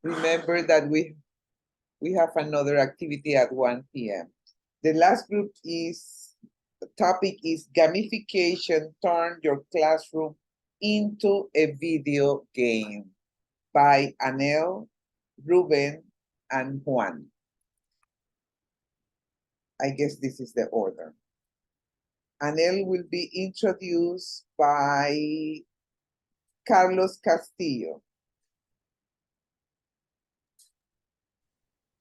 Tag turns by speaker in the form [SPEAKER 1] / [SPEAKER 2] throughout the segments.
[SPEAKER 1] remember that we have another activity at 1 p.m. The last group topic is gamification, turn your classroom into a video game by Anel, Rubén, and Juan. I guess this is the order. Anel will be introduced by Carlos Castillo.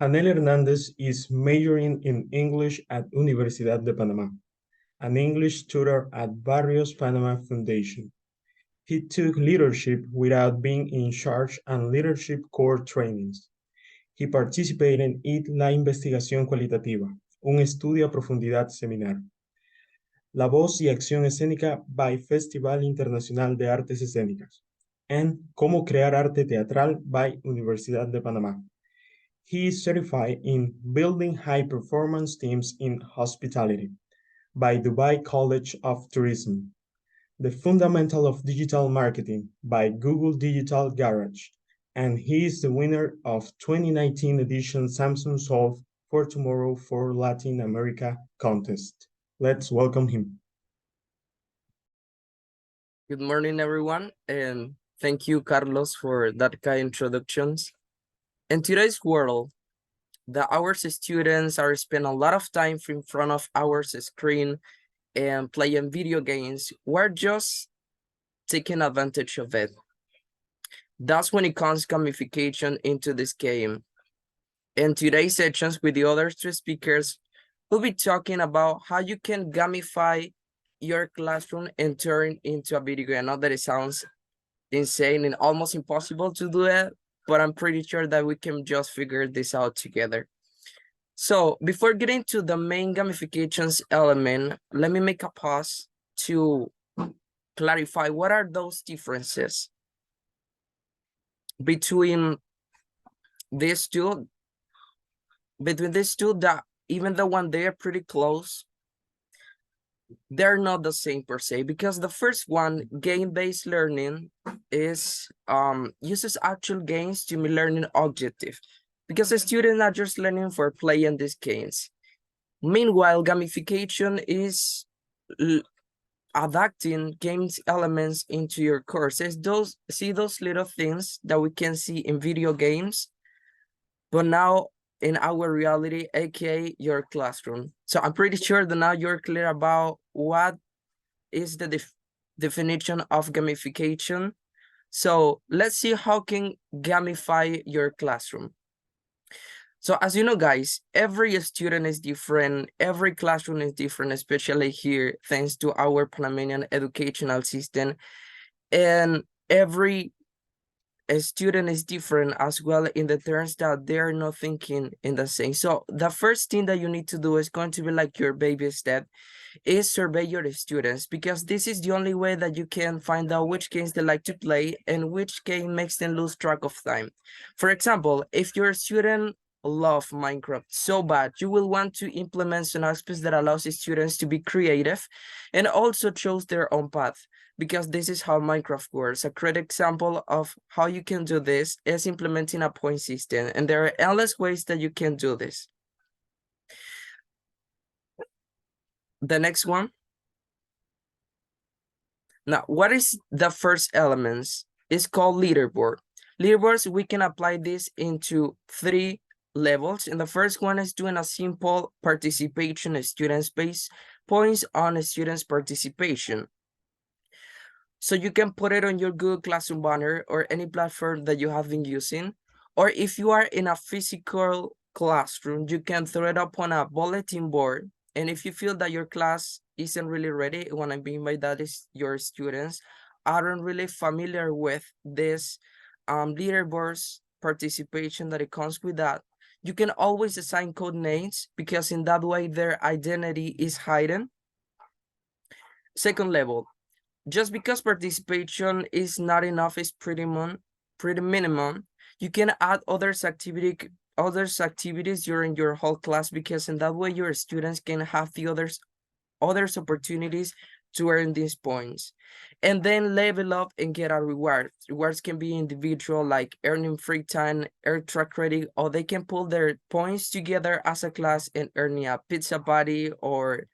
[SPEAKER 2] Anel Hernández is majoring in English at Universidad de Panamá, an English tutor at Barrios Panama Foundation. He took leadership without being in charge and leadership core trainings. He participated in La Investigación Cualitativa, un estudio a profundidad seminar. La voz y acción escénica by Festival Internacional de Artes Escénicas, and Cómo crear arte teatral by Universidad de Panamá. He is certified in building high-performance teams in hospitality by Dubai College of Tourism. The Fundamental of Digital Marketing by Google Digital Garage, and he is the winner of 2019 edition Samsung Solve for Tomorrow for Latin America contest. Let's welcome him.
[SPEAKER 3] Good morning, everyone, and thank you, Carlos, for that kind introductions. In today's world, our students are spending a lot of time in front of our screen and playing video games. We're just taking advantage of it. That's when it comes gamification into this game. In today's sessions with the other two speakers, we'll be talking about how you can gamify your classroom and turn into a video game. I know that it sounds insane and almost impossible to do it, but I'm pretty sure that we can just figure this out together. So before getting to the main gamifications element, let me make a pause to clarify what are those differences between these two, that even though when they are pretty close, they're not the same per se, because the first one, game-based learning, is uses actual games to be learning objective, because the students are just learning for playing these games. Meanwhile, gamification is adapting games elements into your courses. Those little things that we can see in video games, but now in our reality, aka your classroom. So I'm pretty sure that now you're clear about what is the definition of gamification. So let's see how can gamify your classroom. So as you know, guys, every student is different, every classroom is different, especially here, thanks to our Panamanian educational system. And every student is different as well, in the terms that they're not thinking in the same. So the first thing that you need to do is going to be like your baby step, is survey your students, because this is the only way that you can find out which games they like to play and which game makes them lose track of time. For example, if your student love Minecraft so bad, you will want to implement some aspects that allows the students to be creative and also choose their own path, because this is how Minecraft works. A great example of how you can do this is implementing a point system, and there are endless ways that you can do this. The next one. Now, what is the first elements? It's called leaderboard. Leaderboards, we can apply this into 3 levels. And the first one is doing a simple participation students based points on a student's participation. So you can put it on your Google Classroom banner or any platform that you have been using. Or if you are in a physical classroom, you can throw it up on a bulletin board. And if you feel that your class isn't really ready, what I mean by that is your students aren't really familiar with this leaderboards participation that it comes with that, you can always assign code names, because in that way their identity is hidden. Second level, just because participation is not enough, is pretty minimum, you can add others activities during your whole class, because in that way your students can have the others opportunities to earn these points. And then level up and get a reward. Rewards can be individual, like earning free time, extra credit, or they can pull their points together as a class and earning a pizza buddy or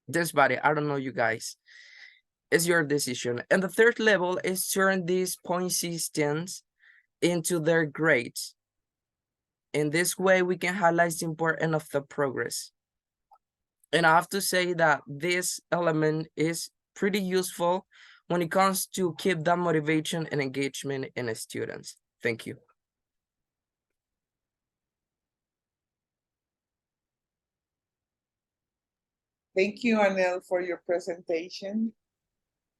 [SPEAKER 3] this buddy. I don't know, you guys. It's your decision. And the third level is turn these point systems into their grades. In this way, we can highlight the importance of the progress. And I have to say that this element is pretty useful when it comes to keep that motivation and engagement in the students. Thank you.
[SPEAKER 1] Thank you, Anel, for your presentation.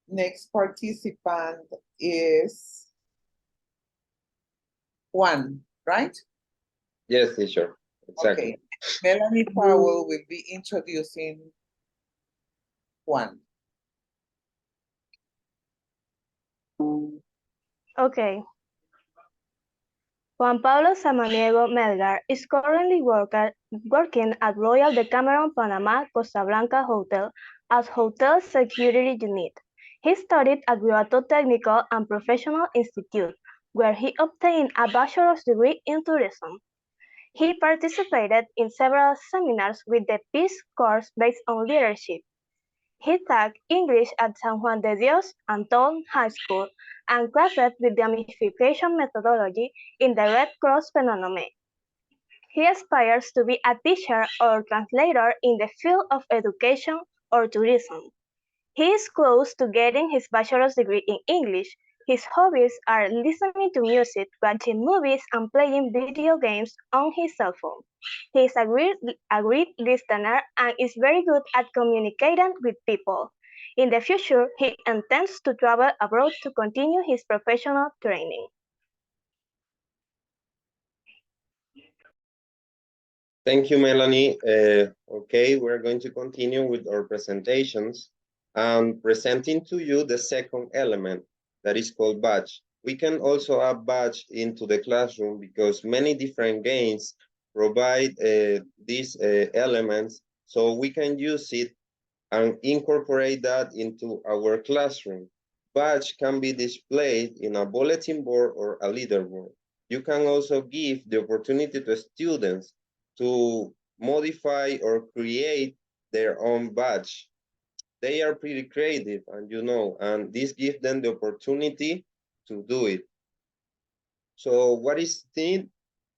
[SPEAKER 1] Next participant is Juan, right?
[SPEAKER 4] Yes, teacher. Exactly.
[SPEAKER 1] Okay. Melanie Powell will be introducing Juan.
[SPEAKER 5] Okay. Juan Pablo Samaniego Melgar is currently working at Royal Decameron Panama Costa Blanca Hotel as Hotel Security Unit. He studied at Guato Technical and Professional Institute, where he obtained a bachelor's degree in tourism. He participated in several seminars with the Peace Course based on leadership. He taught English at San Juan de Dios Antón High School and classes with gamification methodology in the Red Cross Penonomé. He aspires to be a teacher or translator in the field of education or tourism. He is close to getting his bachelor's degree in English. His hobbies are listening to music, watching movies, and playing video games on his cell phone. He is a great listener and is very good at communicating with people. In the future, he intends to travel abroad to continue his professional training.
[SPEAKER 4] Thank you, Melanie. Okay, we're going to continue with our presentations. I'm presenting to you the second element that is called badge. We can also add badge into the classroom because many different games provide these elements, so we can use it and incorporate that into our classroom. Badge can be displayed in a bulletin board or a leaderboard. You can also give the opportunity to students to modify or create their own badge. They are pretty creative, and this gives them the opportunity to do it. So what is needed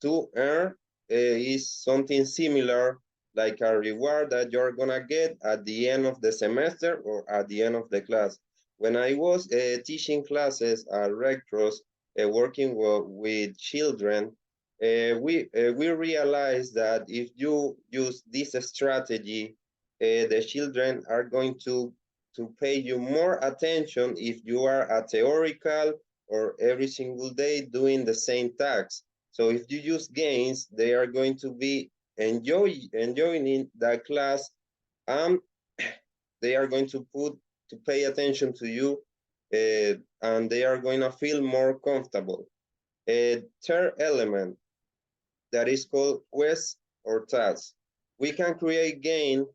[SPEAKER 4] to earn is something similar, like a reward that you're gonna get at the end of the semester or at the end of the class. When I was teaching classes at Red Cross, working with children, we realized that if you use this strategy, the children are going to pay you more attention if you are a theoretical or every single day doing the same tasks. So if you use games, they are going to be enjoying that class, and they are going to pay attention to you, and they are going to feel more comfortable. A third element that is called quest or task. We can create game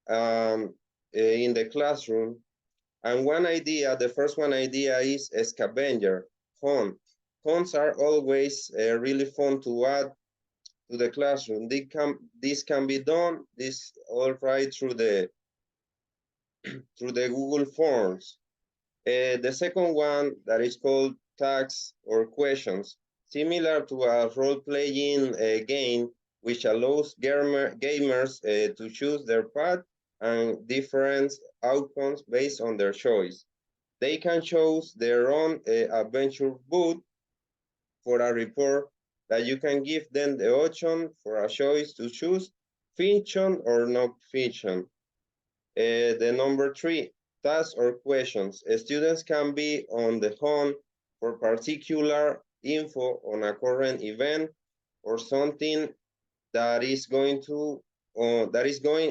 [SPEAKER 4] in the classroom, and the first one idea is a scavenger hunt. Hunts are always really fun to add to the classroom. This can be done all right through the Google Forms. The second one that is called tags or questions, similar to a role-playing game, which allows gamers to choose their path and different outcomes based on their choice. They can choose their own adventure boot for a report that you can give them the option for a choice to choose fiction or not fiction. The number 3, tasks or questions. Students can be on the hunt for particular info on a current event or something that is going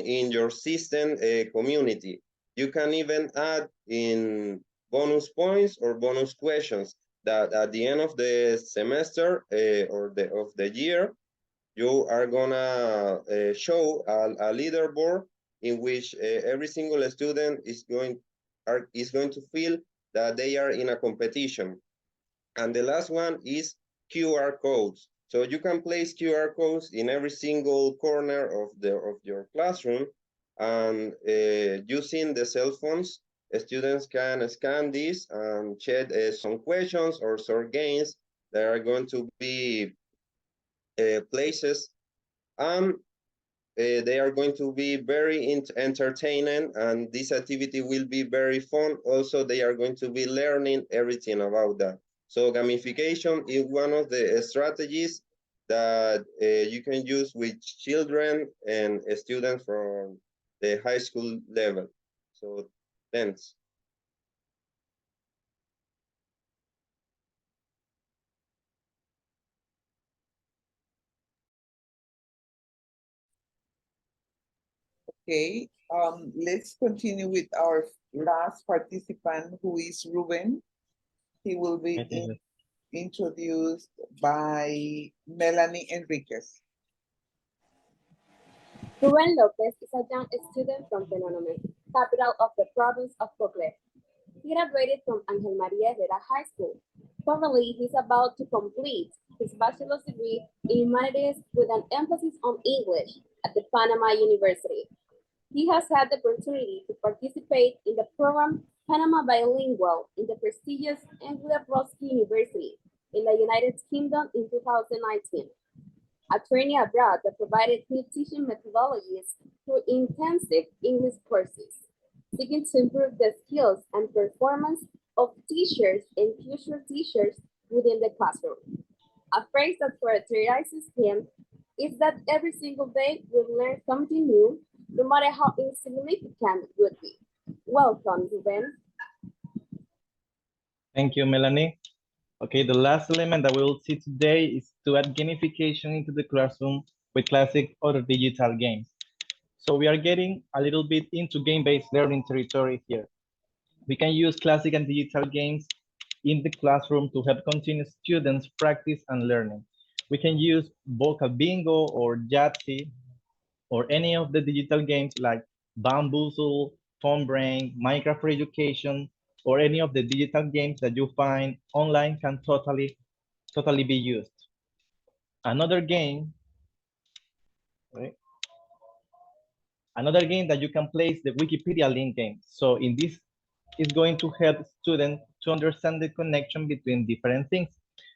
[SPEAKER 4] in your system community. You can even add in bonus points or bonus questions that at the end of the semester or of the year, you are gonna show a leaderboard in which every single student is going to feel that they are in a competition. And the last one is QR codes. So you can place QR codes in every single corner of your classroom, and using the cell phones, students can scan this and check some questions or some games that are going to be places, and they are going to be very entertaining, and this activity will be very fun. Also, they are going to be learning everything about that. So gamification is one of the strategies that you can use with children and students from the high school level. So thanks.
[SPEAKER 1] Okay, let's continue with our last participant, who is Ruben. He will be introduced by Melanie Enriquez.
[SPEAKER 6] Rubén López is a young student from Penonomé, capital of the province of Cocle. He graduated from Anel Hernández High School. Currently, he's about to complete his bachelor's degree in humanities with an emphasis on English at the Panama University. He has had the opportunity to participate in the program Panama Bilingual in the prestigious Anglia-Ruskin University in the United Kingdom in 2019. A training abroad that provided new teaching methodologies through intensive English courses, seeking to improve the skills and performance of teachers and future teachers within the classroom. A phrase that characterizes him is that every single day we learn something new, no matter how insignificant it would be. Welcome, Ruben.
[SPEAKER 7] Thank you, Melanie. Okay, the last element that we will see today is to add gamification into the classroom with classic or digital games. So we are getting a little bit into game-based learning territory here. We can use classic and digital games in the classroom to help continue students' practice and learning. We can use vocal bingo or Yahtzee or any of the digital games like Bamboozle, Phone Brain, Minecraft for Education, or any of the digital games that you find online can totally be used. Another game, right? Another game that you can play is the Wikipedia link game. So in this is going to help students to understand the connection between different things.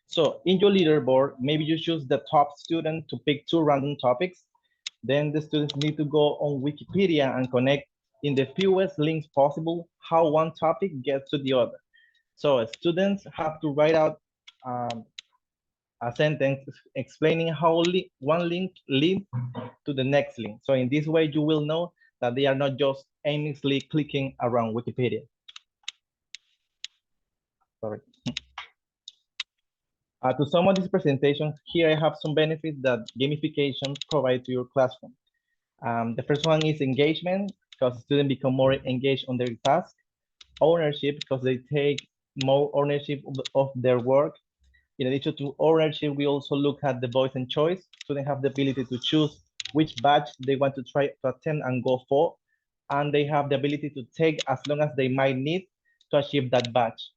[SPEAKER 7] So in your leaderboard, maybe you choose the top student to pick 2 random topics. Then the students need to go on Wikipedia and connect in the fewest links possible how one topic gets to the other. So students have to write out a sentence explaining how one link leads to the next link. So in this way, you will know that they are not just aimlessly clicking around Wikipedia. Sorry. To sum up this presentation, here I have some benefits that gamification provides to your classroom. The first one is engagement, because students become more engaged on their task. Ownership, because they take more ownership of their work. In addition to ownership, we also look at the voice and choice. Students have the ability to choose which batch they want to try to attend and go for. And they have the ability to take as long as they might need to achieve that batch.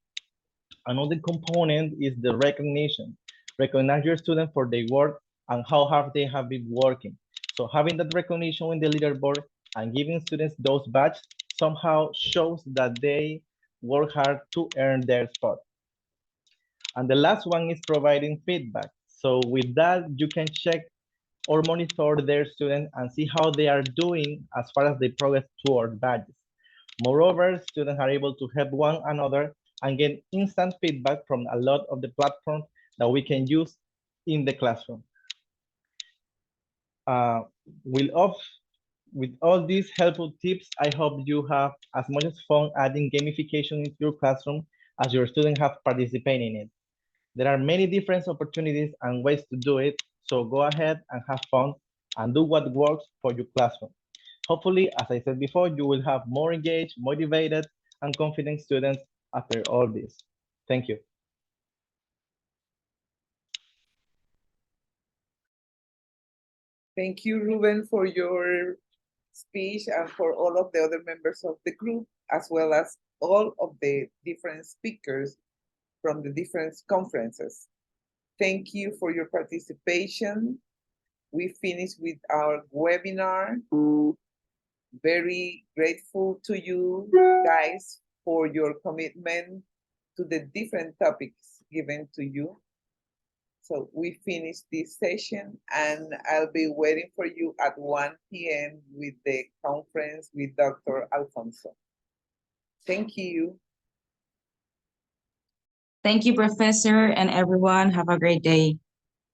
[SPEAKER 7] Another component is the recognition. Recognize your students for their work and how hard they have been working. So having that recognition in the leaderboard and giving students those badges somehow shows that they work hard to earn their spot. And the last one is providing feedback. So with that, you can check or monitor their students and see how they are doing as far as they progress toward badges. Moreover, students are able to help one another and get instant feedback from a lot of the platforms that we can use in the classroom. With all these helpful tips, I hope you have as much fun adding gamification into your classroom as your students have participated in it. There are many different opportunities and ways to do it, so go ahead and have fun and do what works for your classroom. Hopefully, as I said before, you will have more engaged, motivated, and confident students after all this. Thank you.
[SPEAKER 1] Thank you, Ruben, for your speech and for all of the other members of the group, as well as all of the different speakers from the different conferences. Thank you for your participation. We finished with our webinar. Very grateful to you guys for your commitment to the different topics given to you. So we finished this session and I'll be waiting for you at 1 p.m. with the conference with Dr. Alfonso. Thank you.
[SPEAKER 8] Thank you, Professor, and everyone. Have a great day.